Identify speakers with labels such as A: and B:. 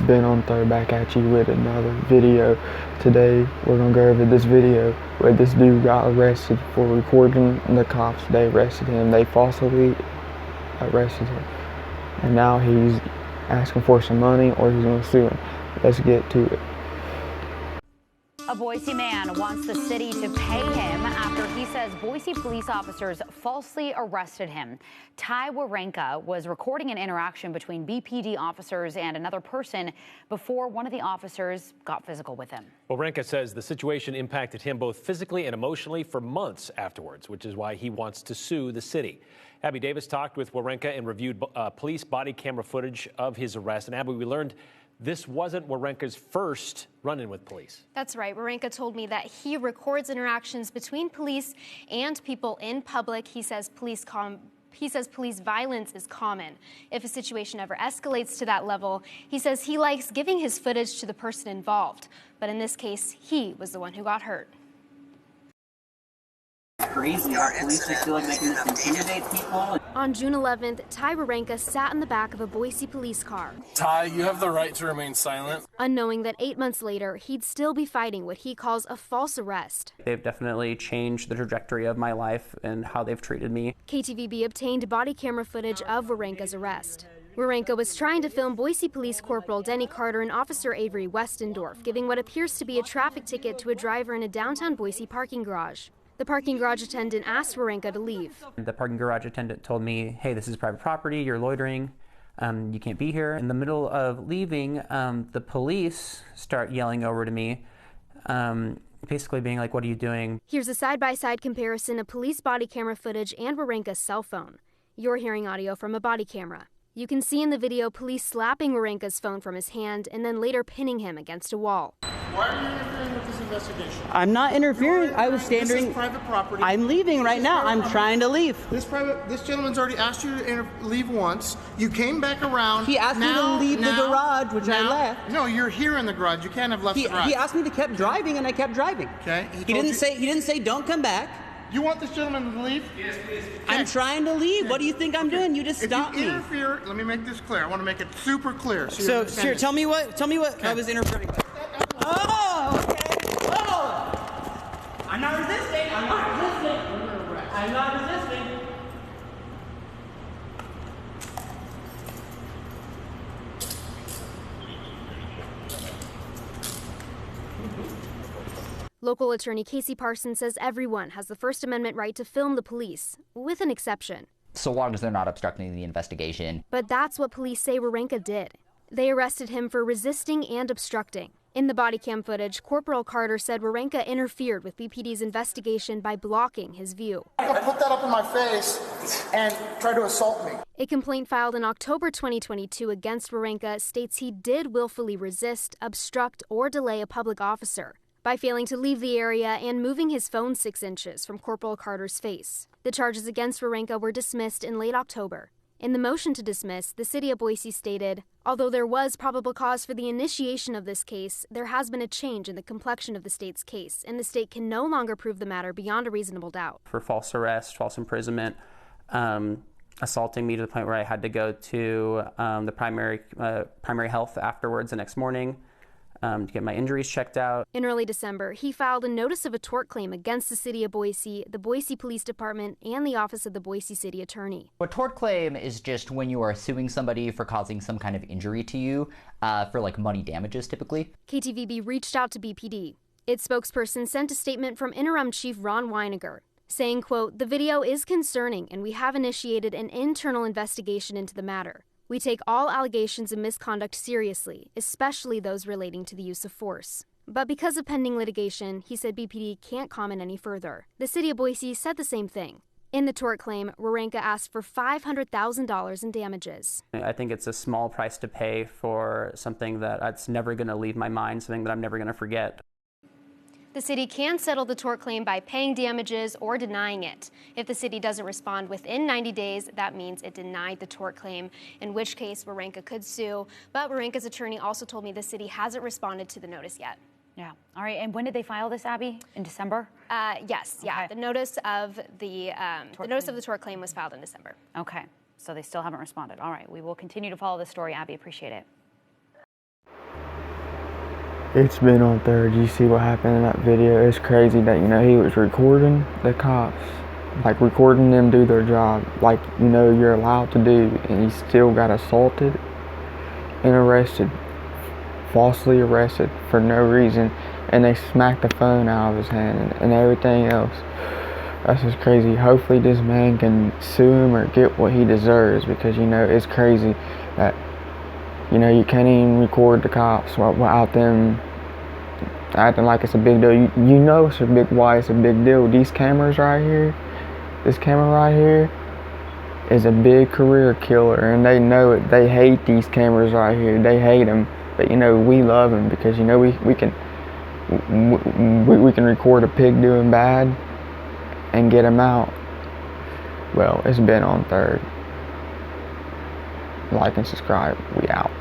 A: been on Throwback at You with another video. Today we're going to go over this video where this dude got arrested for recording the cops. They arrested him. They falsely arrested him. And now he's asking for some money or he's going to sue him. Let's get to it.
B: A Boise man wants the city to pay him after he says Boise police officers falsely arrested him. Ty Warenka was recording an interaction between BPD officers and another person before one of the officers got physical with him.
C: Warenka says the situation impacted him both physically and emotionally for months afterwards, which is why he wants to sue the city. Abby Davis talked with Warenka and reviewed police body camera footage of his arrest. And Abby, we learned this wasn't Warenka's first run-in with police.
D: That's right. Warenka told me that he records interactions between police and people in public. He says police violence is common. If a situation ever escalates to that level, he says he likes giving his footage to the person involved. But in this case, he was the one who got hurt.
E: Crazy how police just feel like they can just intimidate people.
D: On June 11th, Ty Warenka sat in the back of a Boise police car.
F: Ty, you have the right to remain silent.
D: Unknowing that 8 months later, he'd still be fighting what he calls a false arrest.
G: They've definitely changed the trajectory of my life and how they've treated me.
D: KTVB obtained body camera footage of Warenka's arrest. Warenka was trying to film Boise Police Corporal Denny Carter and Officer Avery Westendorf giving what appears to be a traffic ticket to a driver in a downtown Boise parking garage. The parking garage attendant asked Warenka to leave.
G: The parking garage attendant told me, hey, this is private property, you're loitering, you can't be here. In the middle of leaving, the police start yelling over to me, basically being like, what are you doing?
D: Here's a side-by-side comparison of police body camera footage and Warenka's cell phone. You're hearing audio from a body camera. You can see in the video police slapping Warenka's phone from his hand and then later pinning him against a wall.
F: Why are you interfering with this investigation?
E: I'm not interfering. I was standing.
F: This is private property.
E: I'm leaving right now. I'm trying to leave.
F: This gentleman's already asked you to leave once. You came back around.
E: He asked me to leave the garage, which I left.
F: No, you're here in the garage. You can't have left the garage.
E: He asked me to keep driving, and I kept driving.
F: Okay.
E: He didn't say don't come back.
F: You want this gentleman to leave? Yes, please. Okay.
E: I'm trying to leave. Okay. What do you think I'm doing? You just stopped me.
F: If you interfere, let me make this clear. I want to make it super clear.
E: So sure, tell me what okay. I was interfering with. Oh, okay. Oh! I'm not resisting. I'm not resisting.
D: Local attorney Casey Parsons says everyone has the First Amendment right to film the police, with an exception.
H: So long as they're not obstructing the investigation.
D: But that's what police say Warenka did. They arrested him for resisting and obstructing. In the body cam footage, Corporal Carter said Warenka interfered with BPD's investigation by blocking his view.
F: Put that up in my face and try to assault me.
D: A complaint filed in October 2022 against Warenka states he did willfully resist, obstruct, or delay a public officer by failing to leave the area and moving his phone 6 inches from Corporal Carter's face. The charges against Warenka were dismissed in late October. In the motion to dismiss, the city of Boise stated, although there was probable cause for the initiation of this case, there has been a change in the complexion of the state's case, and the state can no longer prove the matter beyond a reasonable doubt.
G: For false arrest, false imprisonment, assaulting me to the point where I had to go to the primary health afterwards the next morning. To get my injuries checked out.
D: In early December, he filed a notice of a tort claim against the city of Boise, the Boise Police Department, and the Office of the Boise City Attorney.
H: A tort claim is just when you are suing somebody for causing some kind of injury to you, for like money damages typically.
D: KTVB reached out to BPD. Its spokesperson sent a statement from Interim Chief Ron Weiniger, saying, quote, "The video is concerning and we have initiated an internal investigation into the matter. We take all allegations of misconduct seriously, especially those relating to the use of force." But because of pending litigation, he said BPD can't comment any further. The city of Boise said the same thing. In the tort claim, Warenka asked for $500,000 in damages.
G: I think it's a small price to pay for something that's never going to leave my mind, something that I'm never going to forget.
D: The city can settle the tort claim by paying damages or denying it. If the city doesn't respond within 90 days, that means it denied the tort claim, in which case Warenka could sue. But Warenka's attorney also told me the city hasn't responded to the notice yet.
B: Yeah. All right. And when did they file this, Abby? In December?
D: Yes. Yeah.
B: Okay.
D: The notice of the tort claim was filed in December.
B: Okay. So they still haven't responded. All right. We will continue to follow this story, Abby. Appreciate it.
A: It's been on third. You see what happened in that video? It's crazy that, he was recording the cops, like recording them do their job, like, you're allowed to do, and he still got assaulted and arrested, falsely arrested for no reason, and they smacked the phone out of his hand and everything else. That's just crazy. Hopefully this man can sue him or get what he deserves, because, it's crazy that, you can't even record the cops without them acting like it's a big deal. Why it's a big deal. These cameras right here, this camera right here is a big career killer, and they know it. They hate these cameras right here. They hate them, but we love them because we can record a pig doing bad and get him out. Well, it's been on third. Like and subscribe. We out.